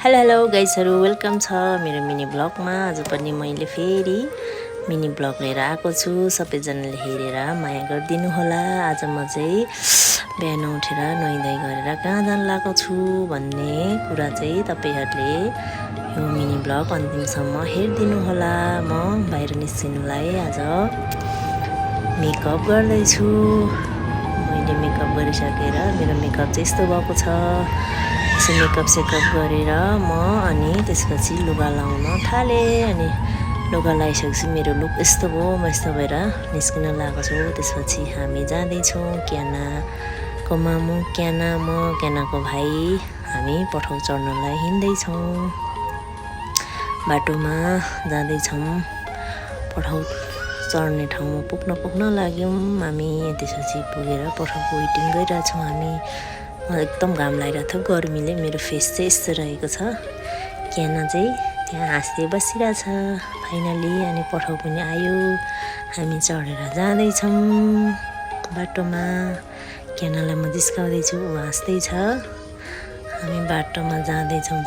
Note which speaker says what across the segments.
Speaker 1: Hello गाइसहरु welcome छ मेरो mini ब्लगमा। आज पनि मैले फेरि मिनी ब्लग लिएर आएको छु। सबैजनाले हेरेर माया गरिदिनु होला। आज म चाहिँ बिहान उठेर नुहाइधुवाइ गरेर कहाँ जान लागेको छु भन्ने कुरा चाहिँ तपाईहरुले यो मिनी ब्लग अन्तिमसम्म हेरिदिनु होला। म बाहिर निस्किनुलाई आज मेकअप गर्दै छु। मैले मेकअप गरिसकेर मेरो मेकअप चाहिँ यस्तो भएको छ। यसो मेकअप सेकअप गरेर म अनि त्यसपछि लुगा लाउन थाले। अनि लुगा लगाइसकेपछि मेरो लुक यस्तो भयो। म यस्तो भएर निस्किन लागेको छु। त्यसपछि हामी जाँदै छौं क्यानाको मामु क्याना म क्यानाको भाइ हामी पठाउ चढ्नलाई हिँड्दै छौं। बाटोमा जाँदै छौं पठाउ चढ्ने ठाउँमा पुग्न लाग्यौं हामी। त्यसपछि पुगेर पठाउको वेटिङ गरिरहेछौं हामी। एकदम घाम लागिरहेको थियो गर्मीले मेरो फेस चाहिँ यस्तो रहेको छ। क्याना चाहिँ त्यहाँ हाँस्दै बसिरहेछ फाइनली। अनि पठाउ पनि आयो। हामी चढेर जाँदै छौं बाटोमा। क्यानालाई म जिस्काउँदै छु उ हाँस्दै छ। हामी बाटोमा जाँदै छौं।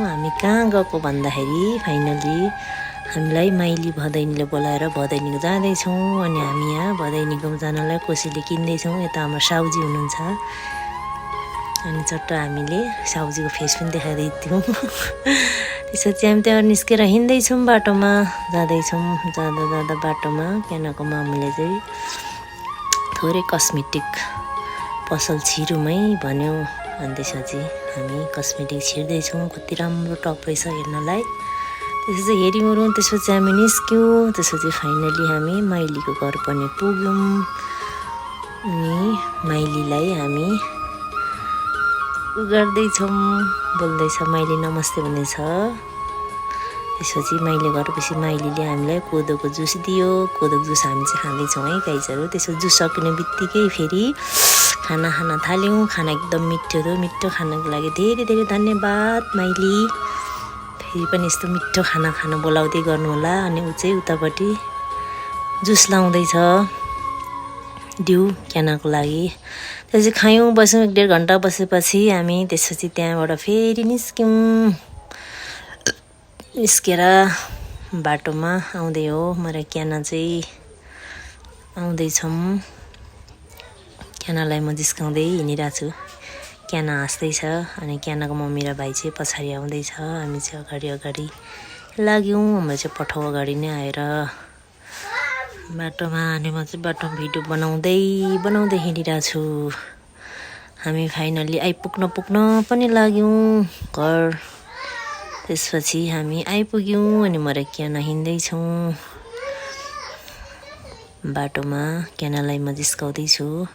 Speaker 1: हामी कहाँ गएको भन्दाखेरि फाइनली हामीलाई माइली भदैनीले बोलाएर भदैनीको जाँदै छौं। अनि हामी यहाँ भदैनीको जानलाई कोसीले किन्दै छौं। यता हाम्रो साउजी हुनुहुन्छ। अनि चट्ट हामीले साउजीको फेस पनि देखाइदै थियौं। त्यसपछि हामी त्यहाँ निस्केर हिँड्दै छौं बाटोमा जाँदै छौं। जाँदा बाटोमा क्यानाको मामुले चाहिँ थोरै कस्मेटिक पसल छिरुमै भन्यो। अनि त्यसपछि हामी कस्मेटिक छिर्दै छौं। कति राम्रो टप रहेछ हेर्नलाई। त्यसपछि हेरिमरौँ। त्यसपछि हामी निस्क्यौं। त्यसपछि फाइनली हामी माइलीको घर पनि पुग्यौं। अनि माइलीलाई हामी गर्दैछौं बोल्दैछ माइली नमस्ते भन्दैछ। त्यसपछि माइली गएपछि माइलीले हामीलाई कोदोको जुस दियो। कोदोको जुस हामी चाहिँ खाँदैछौँ है गाइजहरु। त्यसो जुस सकिने बित्तिकै फेरि खाना खान थाल्यौं। खाना एकदम मिठो थियो। मिठो खानको लागि धेरै धन्यवाद माइली। फेरि पनि यस्तो मिठो खाना खान बोलाउँदै गर्नु होला। अनि उ चाहिँ उतापट्टि जुस लाउँदैछ दिउ क्यानाको लागि। त्यसपछि खायौं बस्यौं 1.5 घण्टा बसेपछि हामी त्यसपछि त्यहाँबाट फेरि निस्केर बाटोमा आउँदै हो म र क्याना चाहिँ आउँदै छौं। क्यानालाई म जिस्काउँदै हिँडिरहेको छु। क्याना हाँस्दै छ। अनि क्यानाको मम्मी र भाइ चाहिँ पछाडि आउँदैछ। हामी चाहिँ अगाडि लाग्यौं। हाम्रो चाहिँ पठाउ अगाडि नै आएर बाटोमा। अनि म चाहिँ बाटोमा भिडियो बनाउँदै हिँडिरहेको छु। हामी फाइनली पुग्न पनि लाग्यौं घर। त्यसपछि हामी आइपुग्यौं। अनि म र क्याना हिँड्दै छौं बाटोमा। क्यानालाई म जिस्काउँदै छु।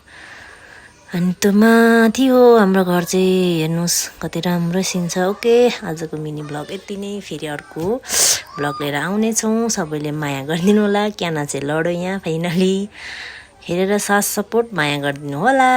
Speaker 1: अनि त्यो माथि हो हाम्रो घर चाहिँ। हेर्नुस् कति राम्रो सिन छ। ओके आजको मिनी ब्लग यति नै। फेरि अर्को ब्लग लिएर आउने छौं। सबैले माया गरिदिनु होला। क्याना चाहिँ लड्यो यहाँ फाइनली। हेरेर साथ सपोर्ट माया गरिदिनु होला।